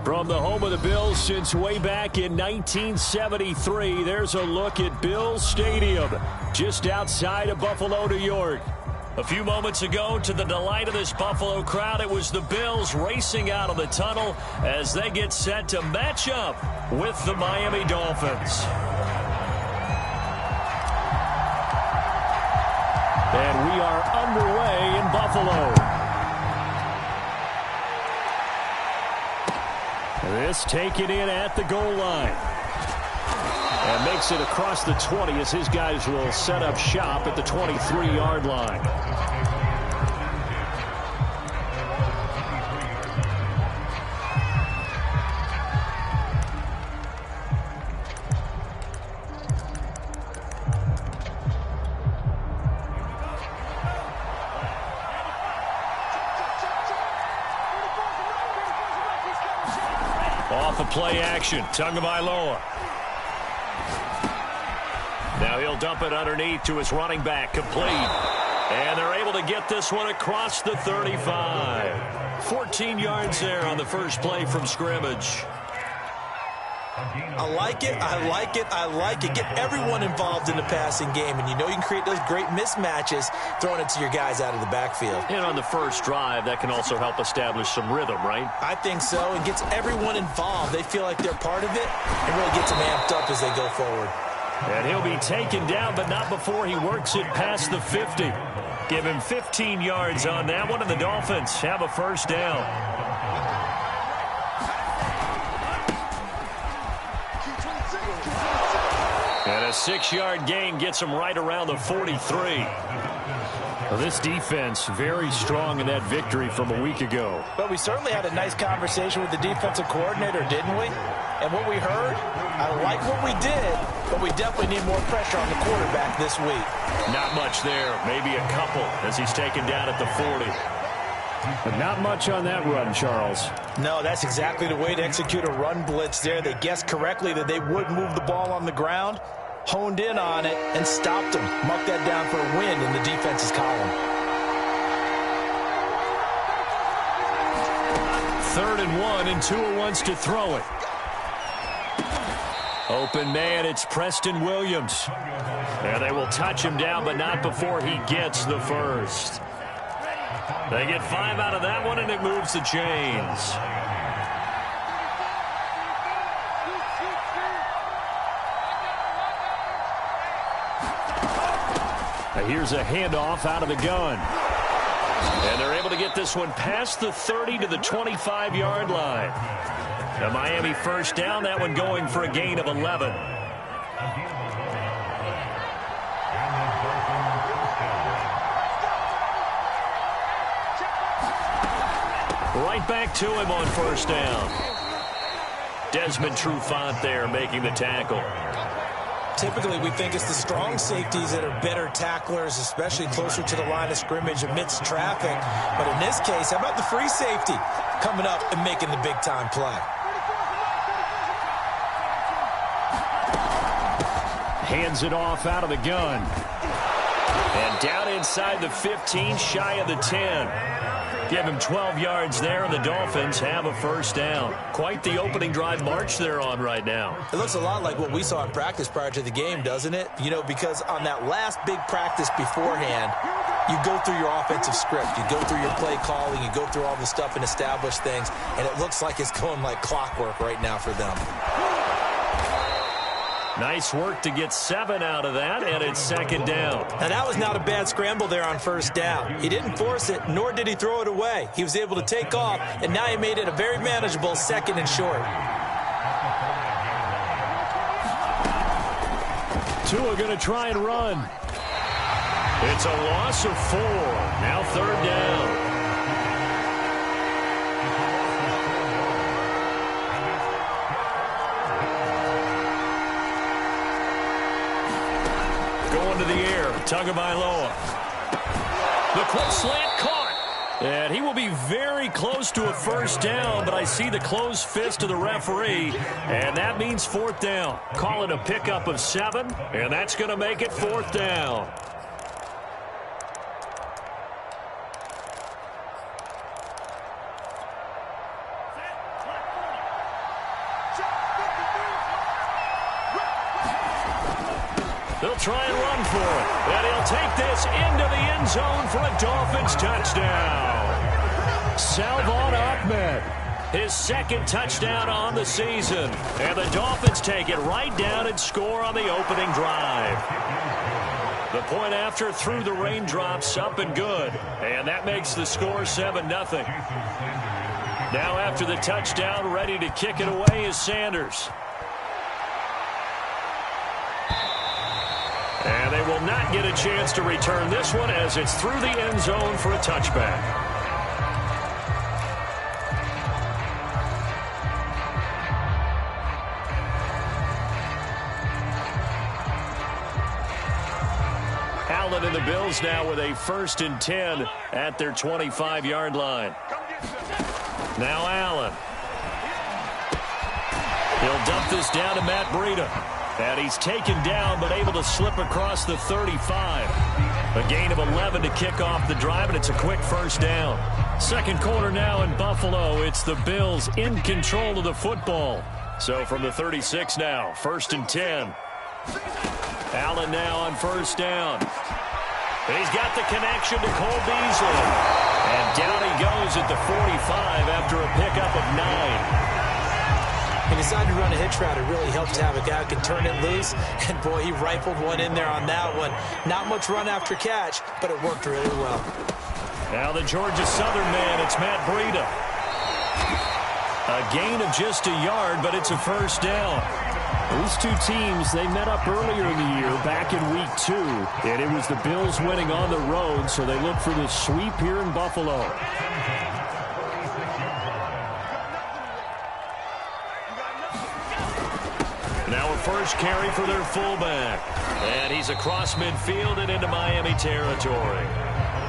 From the home of the Bills since way back in 1973, there's a look at Bills Stadium, just outside of Buffalo, New York. A few moments ago, to the delight of this Buffalo crowd, it was the Bills racing out of the tunnel as they get set to match up with the Miami Dolphins. And we are underway in Buffalo. This taken in at the goal line. And makes it across the 20 as his guys will set up shop at the 23-yard line. Off of play action, Tagovailoa. Now he'll dump it underneath to his running back, complete. And they're able to get this one across the 35. 14 yards there on the first play from scrimmage. I like it, I like it, I like it. Get everyone involved in the passing game, and you know you can create those great mismatches throwing it to your guys out of the backfield. And on the first drive, that can also help establish some rhythm, right? I think so. It gets everyone involved. They feel like they're part of it and really gets them amped up as they go forward. And he'll be taken down, but not before he works it past the 50. Give him 15 yards on that one, and the Dolphins have a first down. And a 6-yard gain gets him right around the 43. Well, this defense very strong in that victory from a week ago. But we certainly had a nice conversation with the defensive coordinator, didn't we? And what we heard, I like what we did, but we definitely need more pressure on the quarterback this week. Not much there, maybe a couple as he's taken down at the 40. But not much on that run, Charles. No, that's exactly the way to execute a run blitz there. They guessed correctly that they would move the ball on the ground, honed in on it, and stopped them. Marked that down for a win in the defense's column. 3rd and 1, and Tua wants to throw it. Open man, it's Preston Williams. And they will touch him down, but not before he gets the first. They get 5 out of that one, and it moves the chains. Now here's a handoff out of the gun. And they're able to get this one past the 30 to the 25-yard line. The Miami first down, that one going for a gain of 11. Right back to him on first down. Desmond Trufant there making the tackle. Typically, we think it's the strong safeties that are better tacklers, especially closer to the line of scrimmage amidst traffic. But in this case, how about the free safety coming up and making the big-time play? Hands it off out of the gun. And down inside the 15, shy of the 10. Give him 12 yards there, and the Dolphins have a first down. Quite the opening drive march they're on right now. It looks a lot like what we saw in practice prior to the game, doesn't it? You know, because on that last big practice beforehand, you go through your offensive script. You go through your play calling. You go through all the stuff and establish things, and it looks like it's going like clockwork right now for them. Nice work to get 7 out of that, and it's second down. Now, that was not a bad scramble there on first down. He didn't force it, nor did he throw it away. He was able to take off, and now he made it a very manageable 2nd and short. Tua going to try and run. It's a loss of 4. Now 3rd down. Going to the air, Tagovailoa. The quick slant caught. And he will be very close to a first down, but I see the closed fist of the referee, and that means 4th down. Call it a pickup of 7, and that's going to make it 4th down. They'll try and run for it. And he'll take this into the end zone for a Dolphins touchdown. Salvon Ahmed, his second touchdown on the season. And the Dolphins take it right down and score on the opening drive. The point after through the raindrops, up and good. And that makes the score 7-0. Now after the touchdown, ready to kick it away is Sanders. And they will not get a chance to return this one as it's through the end zone for a touchback. Allen and the Bills now with a 1st and 10 at their 25-yard line. Now Allen. He'll dump this down to Matt Breida. And he's taken down but able to slip across the 35. A gain of 11 to kick off the drive, and it's a quick first down. Second quarter now in Buffalo. It's the Bills in control of the football. So from the 36 now, 1st and 10. Allen now on first down. He's got the connection to Cole Beasley. And down he goes at the 45 after a pickup of 9. He decided to run a hitch route. It really helps to have a guy who can turn it loose. And, boy, he rifled one in there on that one. Not much run after catch, but it worked really well. Now the Georgia Southern man, it's Matt Breida. A gain of just a yard, but it's a first down. These two teams, they met up earlier in the year, back in Week 2. And it was the Bills winning on the road, so they look for the sweep here in Buffalo. Now a first carry for their fullback. And he's across midfield and into Miami territory.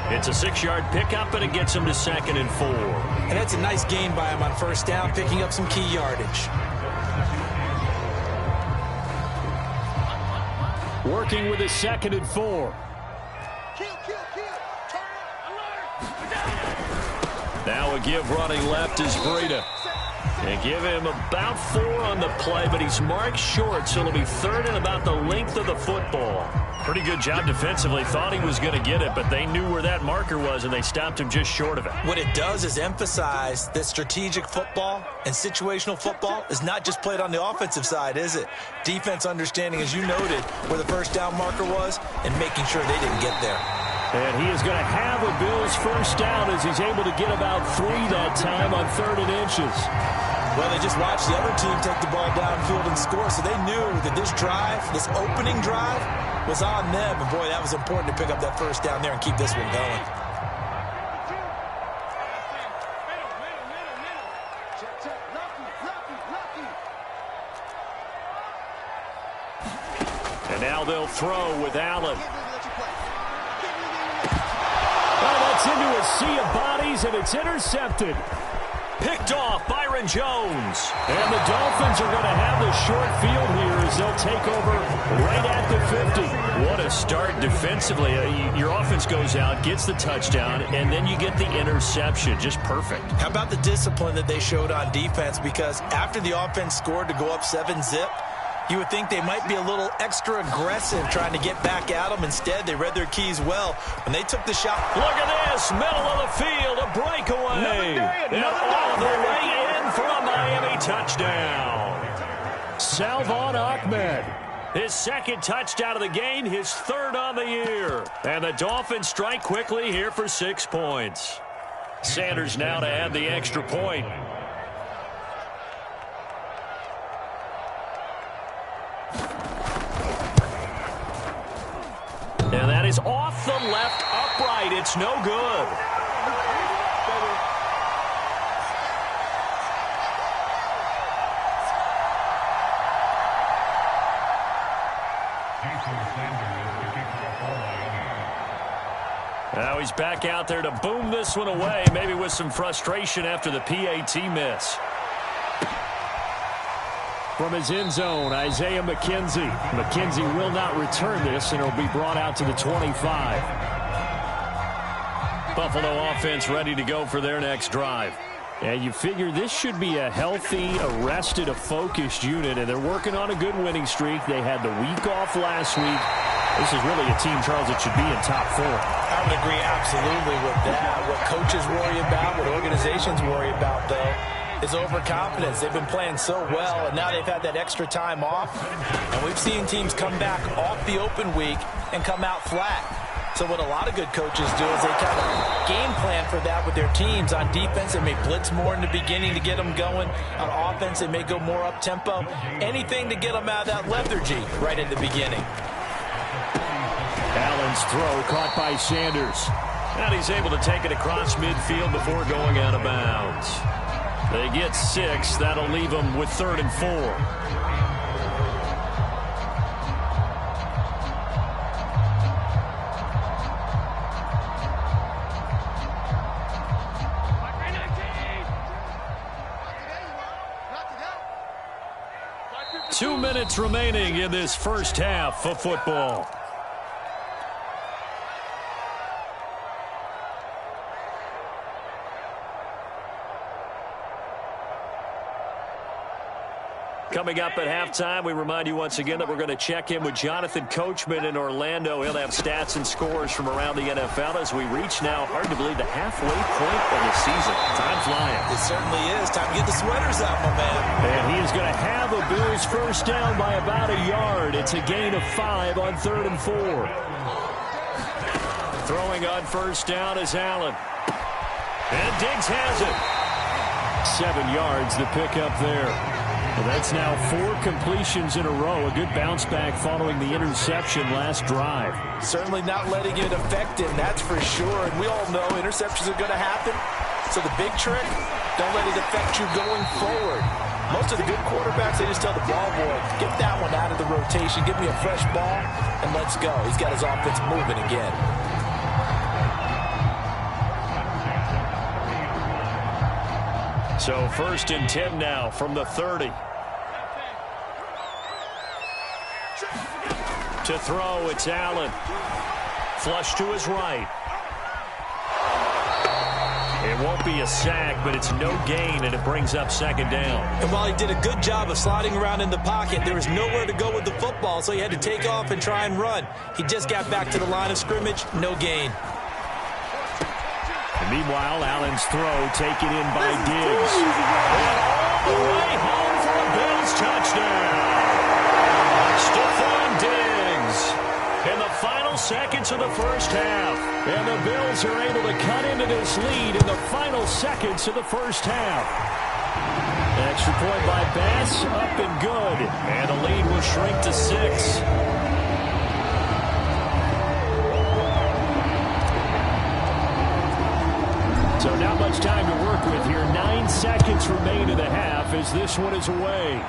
It's a 6-yard pickup, and it gets him to 2nd and 4. And that's a nice gain by him on first down, picking up some key yardage. Working with his 2nd and 4. Now a give running left is Breida. They give him about 4 on the play, but he's marked short, so it'll be 3rd and about the length of the football. Pretty good job defensively. Thought he was going to get it, but they knew where that marker was, and they stopped him just short of it. What it does is emphasize that strategic football and situational football is not just played on the offensive side, is it? Defense understanding, as you noted, where the first down marker was and making sure they didn't get there. And he is going to have a Bills first down as he's able to get about 3 that time on 3rd and inches. Well, they just watched the other team take the ball downfield and score, so they knew that this drive, this opening drive, was on them. And, boy, that was important to pick up that first down there and keep this one going. And now they'll throw with Allen. Oh, that's into a sea of bodies, and it's intercepted. Picked off Byron Jones. And the Dolphins are going to have the short field here as they'll take over right at the 50. What a start defensively. Your offense goes out, gets the touchdown, and then you get the interception. Just perfect. How about the discipline that they showed on defense? Because after the offense scored to go up 7-zip, you would think they might be a little extra aggressive trying to get back at them. Instead, they read their keys well. When they took the shot. Look at this. Middle of the field. A breakaway. And all the way in for a Miami touchdown. Salvon Ahmed. His 2nd touchdown of the game. His 3rd on the year. And the Dolphins strike quickly here for 6 points. Sanders now to add the extra point. And that is off the left upright. It's no good. Now he's back out there to boom this one away, maybe with some frustration after the PAT miss. From his end zone, Isaiah McKenzie. McKenzie will not return this, and it'll be brought out to the 25. Buffalo offense ready to go for their next drive. And you figure this should be a healthy, arrested, a focused unit, and they're working on a good winning streak. They had the week off last week. This is really a team, Charles, that should be in top 4. I would agree absolutely with that. What coaches worry about, what organizations worry about, though, is overconfidence. They've been playing so well, and now they've had that extra time off. And we've seen teams come back off the open week and come out flat. So what a lot of good coaches do is they kind of game plan for that with their teams. On defense, they may blitz more in the beginning to get them going. On offense, they may go more up-tempo. Anything to get them out of that lethargy right in the beginning. Allen's throw caught by Sanders. And he's able to take it across midfield before going out of bounds. They get 6. That'll leave them with 3rd and 4. Two minutes remaining in this first half of football. Coming up at halftime, we remind you once again that we're going to check in with Jonathan Coachman in Orlando. He'll have stats and scores from around the NFL as we reach now, hard to believe, the halfway point of the season. Time flying. It certainly is. Time to get the sweaters out, my man. And he is going to have a Bills first down by about a yard. It's a gain of 5 on 3rd and 4. Throwing on first down is Allen. And Diggs has it. 7 yards the pickup there. Well, that's now 4 completions in a row. A good bounce back following the interception last drive. Certainly not letting it affect him, that's for sure. And we all know interceptions are going to happen. So the big trick, don't let it affect you going forward. Most of the good quarterbacks, they just tell the ball boy, get that one out of the rotation, give me a fresh ball, and let's go. He's got his offense moving again. So 1st and 10 now from the 30. To throw, it's Allen. Flush to his right. It won't be a sack, but it's no gain, and it brings up 2nd down. And while he did a good job of sliding around in the pocket, there was nowhere to go with the football, so he had to take off and try and run. He just got back to the line of scrimmage, no gain. And meanwhile, Allen's throw taken in by Diggs. And all the way home for a Bills touchdown. Stephon Diggs in the final seconds of the first half. And the Bills are able to cut into this lead in the final seconds of the first half. An extra point by Bass, up and good. And the lead will shrink to 6. So not much time to work with here. 9 seconds remain in the half as this one is away.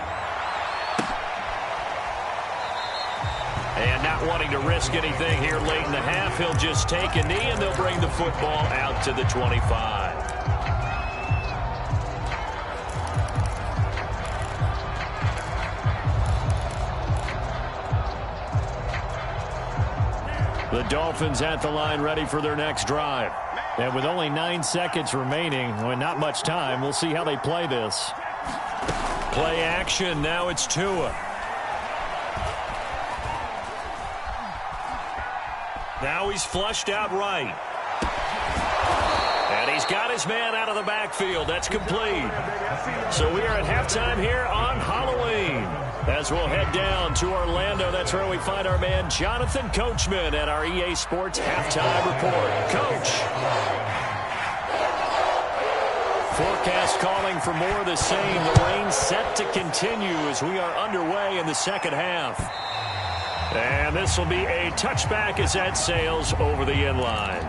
And not wanting to risk anything here late in the half, he'll just take a knee and they'll bring the football out to the 25. The Dolphins at the line ready for their next drive. And with only 9 seconds remaining, well, not much time, we'll see how they play this. Play action, now it's Tua. Now he's flushed out right. And he's got his man out of the backfield. That's complete. So we are at halftime here on Halloween. As we'll head down to Orlando, that's where we find our man Jonathan Coachman at our EA Sports Halftime Report. Coach. Forecast calling for more of the same. The rain set to continue as we are underway in the second half. And this will be a touchback as that sails over the end line.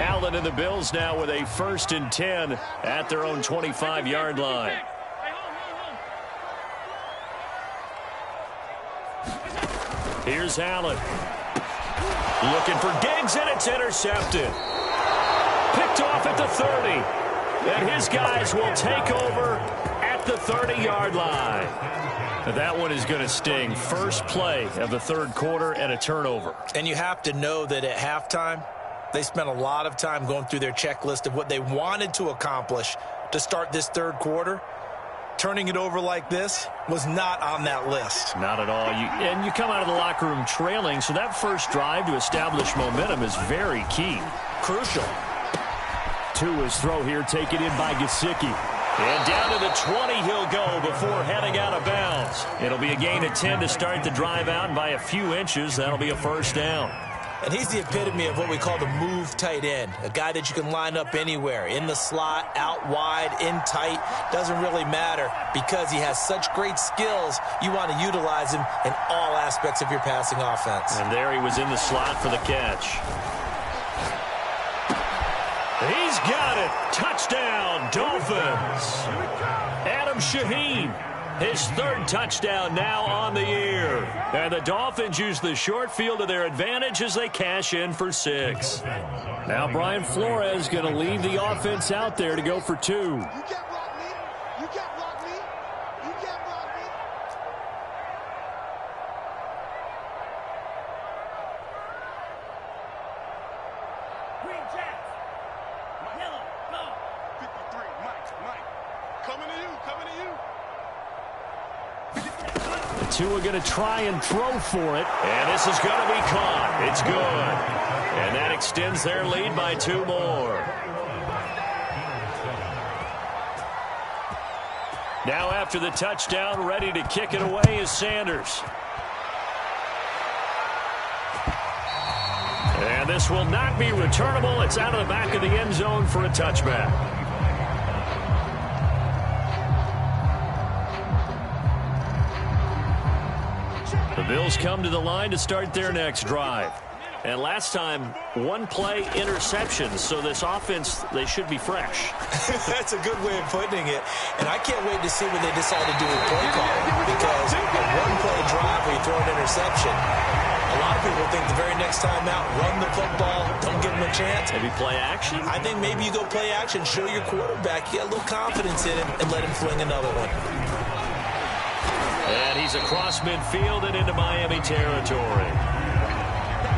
Allen and the Bills now with a 1st and 10 at their own 25-yard line. Here's Allen. Looking for Diggs, and it's intercepted. Picked off at the 30. And his guys will take over at the 30-yard line. That one is going to sting. First play of the 3rd quarter and a turnover. And you have to know that at halftime, They spent a lot of time going through their checklist of what they wanted to accomplish to start this third quarter. Turning it over like this was not on that list. Not at all. And you come out of the locker room trailing, so that first drive to establish momentum is very key. Crucial. To his throw here, taken in by Gesicki. And down to the 20 he'll go before heading out of bounds. It'll be a gain of 10 to start the drive out, and by a few inches, that'll be a first down. And he's the epitome of what we call the move tight end, a guy that you can line up anywhere, in the slot, out wide, in tight, doesn't really matter because he has such great skills. You want to utilize him in all aspects of your passing offense. And there he was in the slot for the catch. He's got it. Touchdown, Dolphins. Adam Shaheen, his third touchdown now on the year. And the Dolphins use the short field to their advantage as they cash in for 6. Now Brian Flores going to leave the offense out there to go for 2. You can't block me. You can't block me. You can't block me. Green Jacks. Yellow, go. 53, Mike. Coming to you, coming to you. The two are going to try and throw for it. And this is going to be caught. It's good. And that extends their lead by 2 more. Now after the touchdown, ready to kick it away is Sanders. And this will not be returnable. It's out of the back of the end zone for a touchback. The Bills come to the line to start their next drive. And last time, 1-play interceptions, so this offense, they should be fresh. That's a good way of putting it. And I can't wait to see what they decide to do with play calling, because a one-play drive where you throw an interception, a lot of people think the very next time out, run the football, don't give them a chance. Maybe play action? I think maybe you go play action, show your quarterback, get a little confidence in him, and let him fling another one. And he's across midfield and into Miami territory.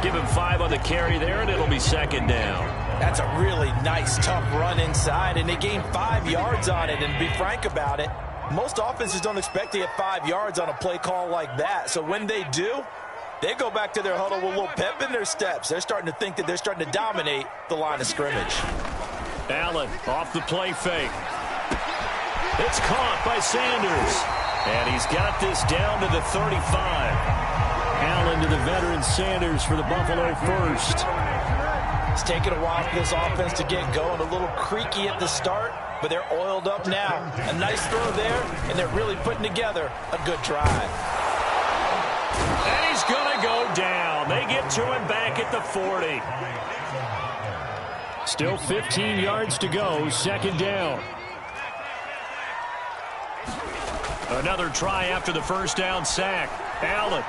Give him 5 on the carry there, and it'll be second down. That's a really nice, tough run inside, and they gained 5 yards on it. And to be frank about it, most offenses don't expect to get 5 yards on a play call like that. So when they do, they go back to their huddle with a little pep in their steps. They're starting to think that they're starting to dominate the line of scrimmage. Allen off the play fake. It's caught by Sanders. And he's got this down to the 35. Allen to the veteran Sanders for the Buffalo first. It's taken a while for this offense to get going. A little creaky at the start, but they're oiled up now. A nice throw there, and they're really putting together a good drive. And he's going to go down. They get to him back at the 40. Still 15 yards to go, second down. Another try after the first down sack. Allen.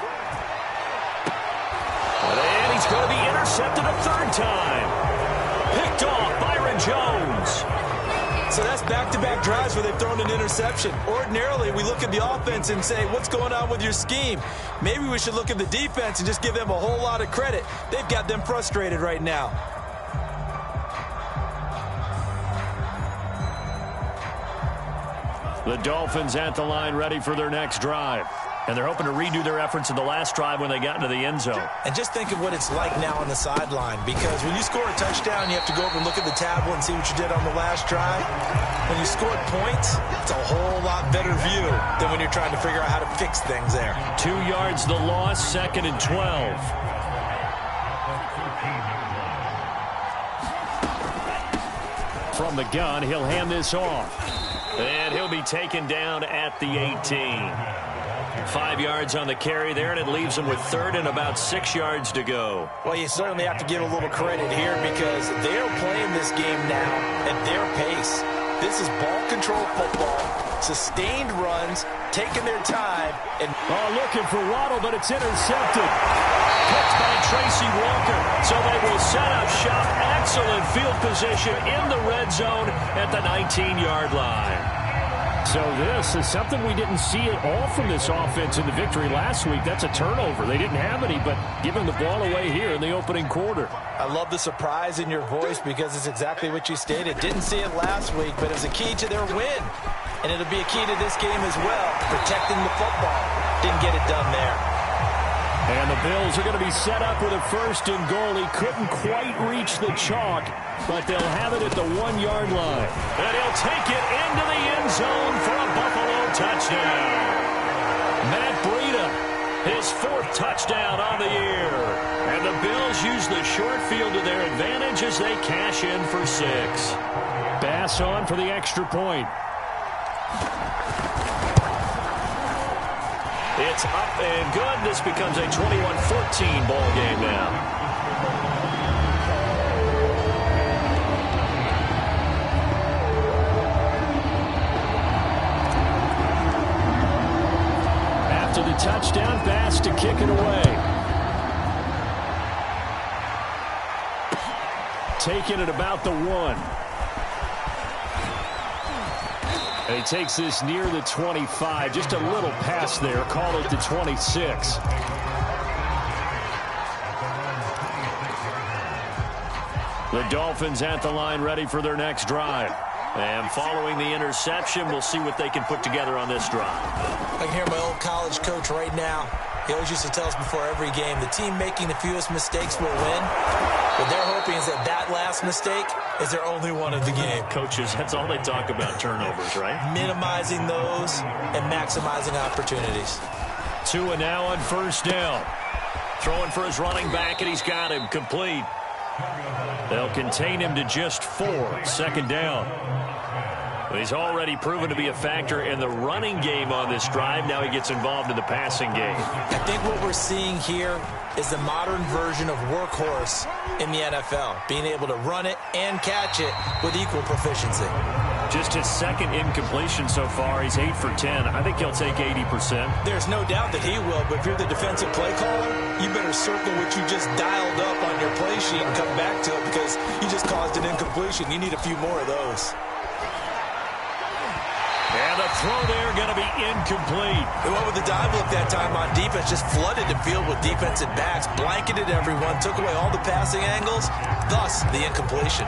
And he's going to be intercepted a third time. Picked off Byron Jones. So that's back-to-back drives where they've thrown an interception. Ordinarily, we look at the offense and say, what's going on with your scheme? Maybe we should look at the defense and just give them a whole lot of credit. They've got them frustrated right now. The Dolphins at the line ready for their next drive. And they're hoping to redo their efforts in the last drive when they got into the end zone. And just think of what it's like now on the sideline, because when you score a touchdown, you have to go over and look at the tablet and see what you did on the last drive. When you scored points, it's a whole lot better view than when you're trying to figure out how to fix things there. 2 yards the loss, second and 12. From the gun, he'll hand this off. And he'll be taken down at the 18. 5 yards on the carry there, and it leaves him with third and about 6 yards to go. Well, you certainly have to give a little credit here because they're playing this game now at their pace. This is ball control football, sustained runs, taking their time. And looking for Waddle, but it's intercepted. Picked by Tracy Walker. So they will set up shop. Excellent field position in the red zone at the 19-yard line. So this is something we didn't see at all from this offense in the victory last week. That's a turnover. They didn't have any, but giving the ball away here in the opening quarter. I love the surprise in your voice because it's exactly what you stated. Didn't see it last week, but it was a key to their win. And it'll be a key to this game as well, protecting the football. Didn't get it done there. And the Bills are going to be set up with a first and goal. He couldn't quite reach the chalk, but they'll have it at the 1-yard line. And he'll take it into the end zone for a Buffalo touchdown. Matt Breida, his 4th touchdown on the year. And the Bills use the short field to their advantage as they cash in for 6. Bass on for the extra point. It's up and good. This becomes a 21-14 ball game now. After the touchdown, Bass to kick it away. Taking it about the 1. And he takes this near the 25. Just a little pass there. Call it the 26. The Dolphins at the line ready for their next drive. And following the interception, we'll see what they can put together on this drive. I can hear my old college coach right now. He always used to tell us before every game, the team making the fewest mistakes will win. What they're hoping is that that last mistake is their only one of the game. Coaches, that's all they talk about, turnovers, right? Minimizing those and maximizing opportunities. Tua now on first down. Throwing for his running back, and he's got him complete. They'll contain him to just 4. Second down. He's already proven to be a factor in the running game on this drive. Now he gets involved in the passing game. I think what we're seeing here is the modern version of workhorse in the NFL, being able to run it and catch it with equal proficiency. Just his 2nd incompletion so far. He's 8 for 10. I think he'll take 80%. There's no doubt that he will, but if you're the defensive play caller, you better circle what you just dialed up on your play sheet and come back to it because you just caused an incompletion. You need a few more of those. And the throw there going to be incomplete. They went with the dive look that time on defense, just flooded the field with defensive backs, blanketed everyone, took away all the passing angles, thus the incompletion.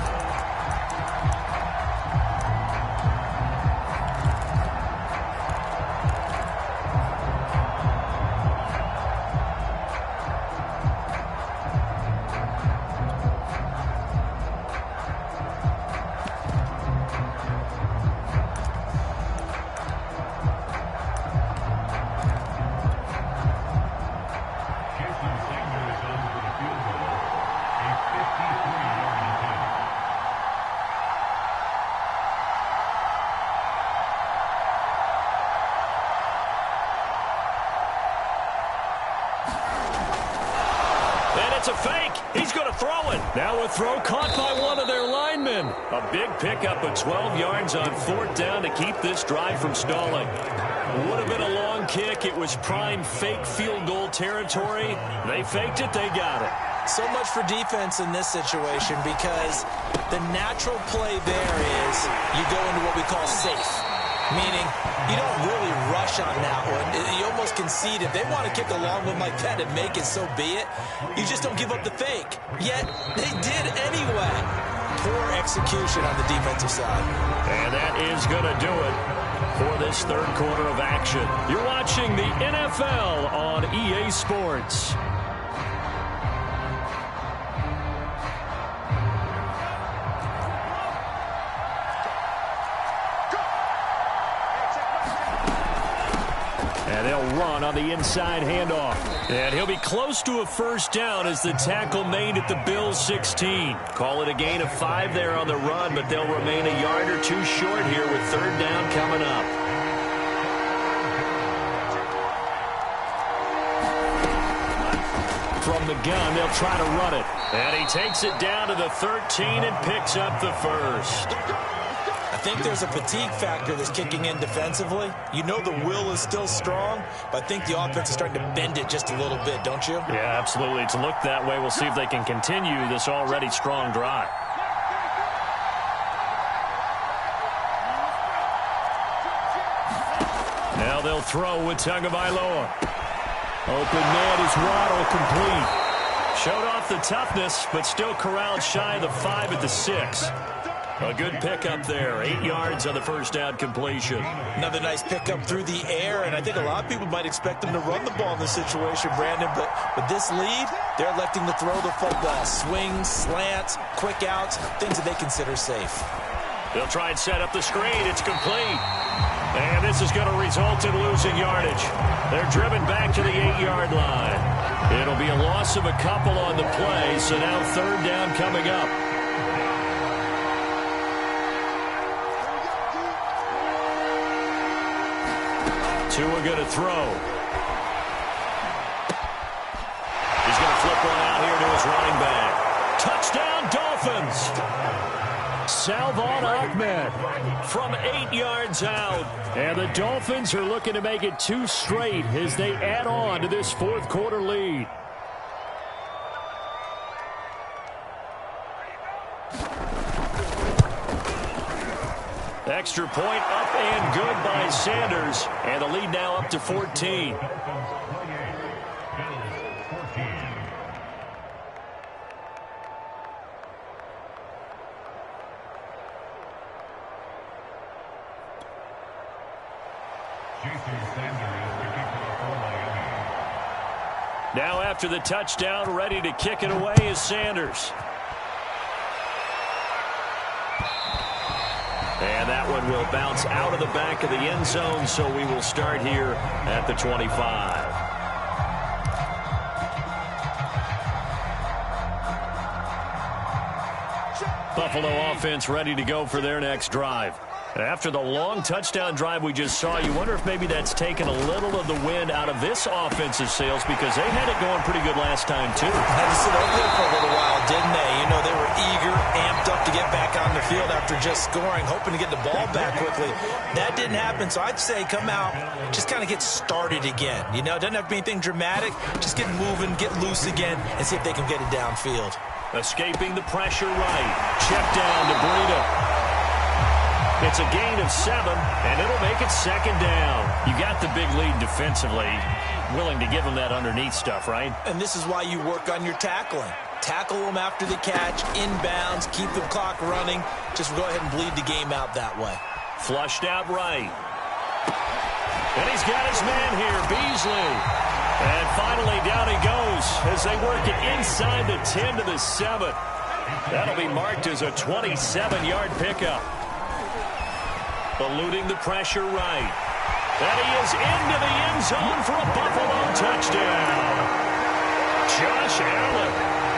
It's a fake. He's going to throw it. Now a throw caught by one of their linemen. A big pickup of 12 yards on 4th down to keep this drive from stalling. Would have been a long kick. It was prime fake field goal territory. They faked it. They got it. So much for defense in this situation because the natural play there is you go into what we call safe. Meaning, you don't really rush on that one. You almost concede if they want to kick a long one like that and make it, so be it. You just don't give up the fake. Yet, they did anyway. Poor execution on the defensive side. And that is going to do it for this 3rd quarter of action. You're watching the NFL on EA Sports. And they'll run on the inside handoff. And he'll be close to a first down as the tackle made at the Bills' 16. Call it a gain of 5 there on the run, but they'll remain a yard or 2 short here with 3rd down coming up. From the gun, they'll try to run it. And he takes it down to the 13 and picks up the first. I think there's a fatigue factor that's kicking in defensively. You know the will is still strong, but I think the offense is starting to bend it just a little bit, don't you? Yeah, absolutely. It's looked that way. We'll see if they can continue this already strong drive. Now they'll throw with Tagovailoa. Open man is Waddle, complete. Showed off the toughness, but still corralled shy of the 5 at the 6. A good pickup there. 8 yards on the first down completion. Another nice pickup through the air, and I think a lot of people might expect them to run the ball in this situation, Brandon, but with this lead, they're electing to throw the football. Swings, slants, quick outs, things that they consider safe. They'll try and set up the screen. It's complete. And this is going to result in losing yardage. They're driven back to the 8-yard line. It'll be a loss of a couple on the play, so now third down coming up. Tua going to throw. He's going to flip one out here to his running back. Touchdown, Dolphins! Salvon Ahmed from 8 yards out. And the Dolphins are looking to make it 2 straight as they add on to this fourth quarter lead. Extra point up and good by Sanders. And the lead now up to 14. Now after the touchdown, ready to kick it away is Sanders. And that one will bounce out of the back of the end zone, so we will start here at the 25. Buffalo offense ready to go for their next drive. After the long touchdown drive we just saw, you wonder if maybe that's taken a little of the wind out of this offensive sails, because they had it going pretty good last time, too. Had to sit over there for a little while, didn't they? You know, they were eager, amped up to get back on the field after just scoring, hoping to get the ball back quickly. That didn't happen, so I'd say come out, just kind of get started again. You know, it doesn't have to be anything dramatic. Just get moving, get loose again, and see if they can get it downfield. Escaping the pressure right. Check down to Breida. It's a gain of 7, and it'll make it second down. You got the big lead defensively. Willing to give them that underneath stuff, right? And this is why you work on your tackling. Tackle them after the catch, inbounds, keep the clock running. Just go ahead and bleed the game out that way. Flushed out right. And he's got his man here, Beasley. And finally down he goes as they work it inside the 10 to the 7. That'll be marked as a 27-yard pickup. Eluding the pressure right. And he is into the end zone for a Buffalo touchdown. Josh Allen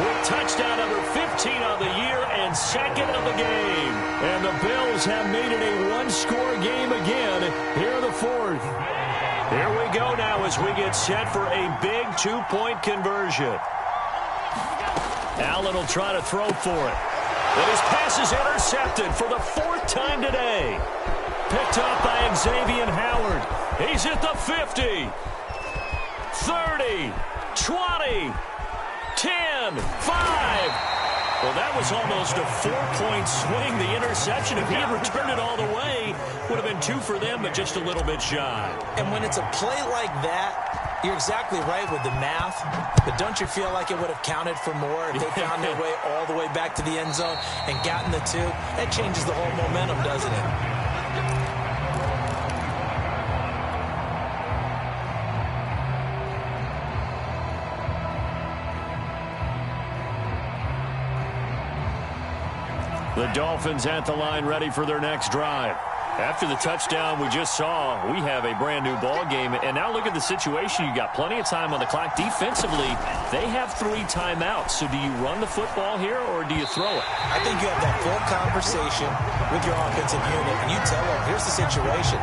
with touchdown number 15 on the year and second of the game. And the Bills have made it a one-score game again here in the fourth. Here we go now as we get set for a big two-point conversion. Allen will try to throw for it. And his pass is intercepted for the 4th time today. Picked up by Xavier Howard. He's at the 50, 30, 20, 10, 5. Well, that was almost a 4-point swing. The interception, if he had returned it all the way, would have been 2 for them, but just a little bit shy. And when it's a play like that, you're exactly right with the math, but don't you feel like it would have counted for more if they found their way all the way back to the end zone and gotten the 2? That changes the whole momentum, doesn't it? The Dolphins at the line ready for their next drive. After the touchdown we just saw, we have a brand new ball game. And now look at the situation. You got plenty of time on the clock. Defensively, they have 3 timeouts. So do you run the football here or do you throw it? I think you have that full conversation with your offensive unit, and you tell them, here's the situation.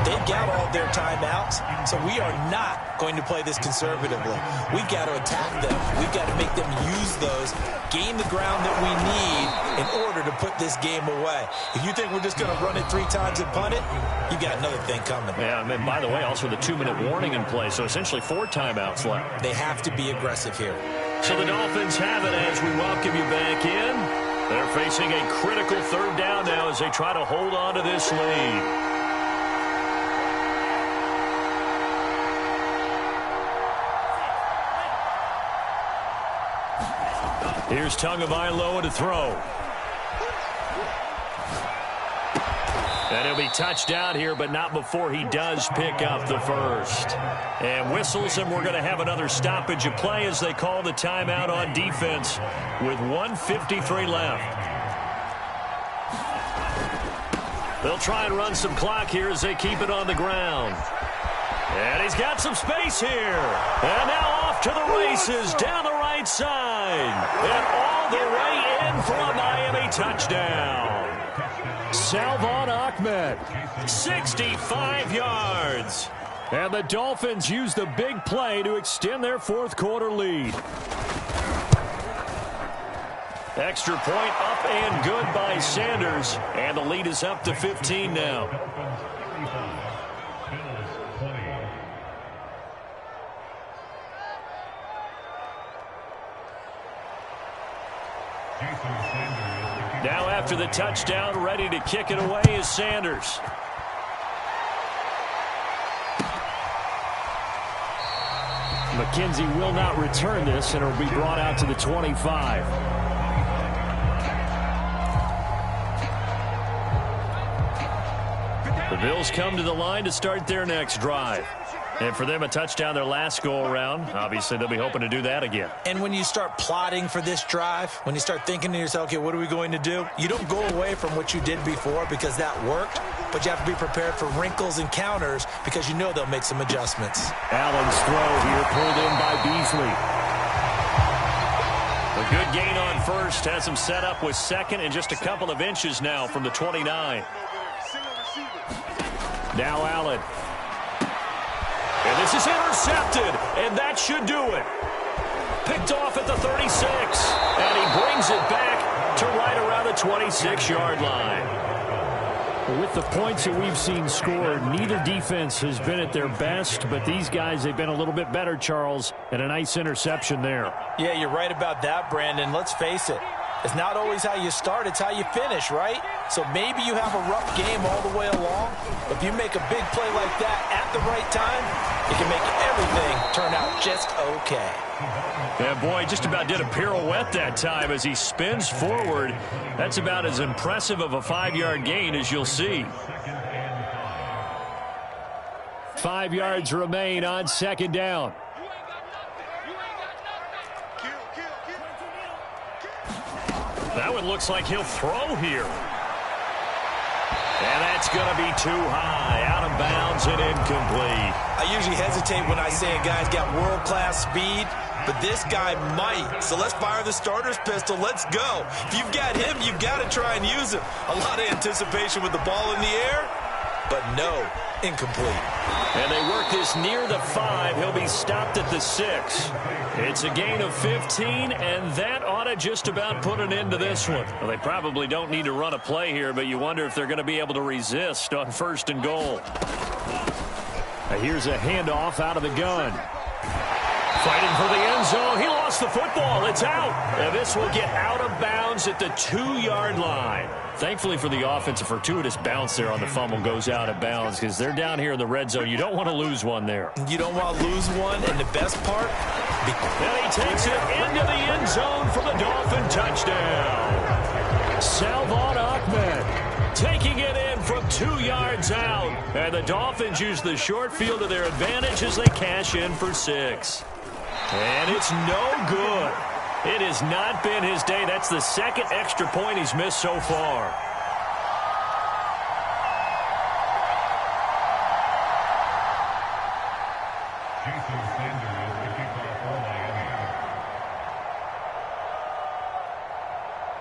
They've got all their timeouts, so we are not going to play this conservatively. We've got to attack them. We've got to make them use those, gain the ground that we need in order to put this game away. If you think we're just going to run it 3 times and punt it, you got another thing coming. Yeah, and by the way, also the 2-minute warning in play, so essentially 4 timeouts left. They have to be aggressive here. So the Dolphins have it as we welcome you back in. They're facing a critical 3rd down now as they try to hold on to this lead. Here's Tagovailoa to throw. And he'll be touched out here, but not before he does pick up the first. And whistles, and we're going to have another stoppage of play as they call the timeout on defense with 1:53 left. They'll try and run some clock here as they keep it on the ground. And he's got some space here. And now off to the races down the right side. And all the way in for a Miami touchdown. Salvon Ahmed, 65 yards. And the Dolphins use the big play to extend their fourth quarter lead. Extra point up and good by Sanders. And the lead is up to 15 now. Now after the touchdown, ready to kick it away is Sanders. McKenzie will not return this, and it will be brought out to the 25. The Bills come to the line to start their next drive. And for them, a touchdown their last go-around. Obviously, they'll be hoping to do that again. And when you start plotting for this drive, when you start thinking to yourself, okay, what are we going to do? You don't go away from what you did before because that worked, but you have to be prepared for wrinkles and counters because you know they'll make some adjustments. Allen's throw here pulled in by Beasley. A good gain on first. Has him set up with second and just a couple of inches now from the 29. Now Allen. And this is intercepted, and that should do it. Picked off at the 36, and he brings it back to right around the 26-yard line. With the points that we've seen scored, neither defense has been at their best, but these guys, they've been a little bit better, Charles, and a nice interception there. Yeah, you're right about that, Brandon. Let's face it. It's not always how you start, it's how you finish, right? So maybe you have a rough game all the way along, but if you make a big play like that at the right time, it can make everything turn out just okay. Yeah, boy, just about did a pirouette that time as he spins forward. That's about as impressive of a 5-yard gain as you'll see. 5 yards remain on second down. That one looks like he'll throw here. And that's going to be too high, out of bounds and incomplete. I usually hesitate when I say a guy's got world-class speed, but this guy might. So let's fire the starter's pistol. Let's go. If you've got him, you've got to try and use him. A lot of anticipation with the ball in the air, but no, incomplete. And they work this near the 5. He'll be stopped at the 6. It's a gain of 15, and that ought to just about put an end to this one. Well, they probably don't need to run a play here, but you wonder if they're going to be able to resist on 1st and goal. Here's a handoff out of the gun. Fighting for the end zone. He lost the football. It's out. And this will get out of bounds at the 2-yard line. Thankfully for the offense, a fortuitous bounce there on the fumble goes out of bounds because they're down here in the red zone. You don't want to lose one there. You don't want to lose one, and the best part? And he takes it into the end zone for the Dolphin touchdown. Salvon Ahmed taking it in from 2 yards out. And the Dolphins use the short field to their advantage as they cash in for 6. And it's no good. It has not been his day. That's the second extra point he's missed so far.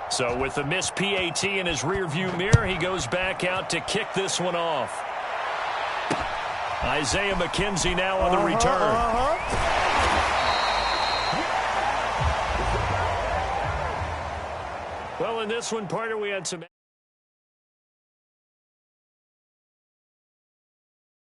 So with the missed PAT in his rearview mirror, he goes back out to kick this one off. Isaiah McKenzie now on the return. Well, in this one, partner, we had some...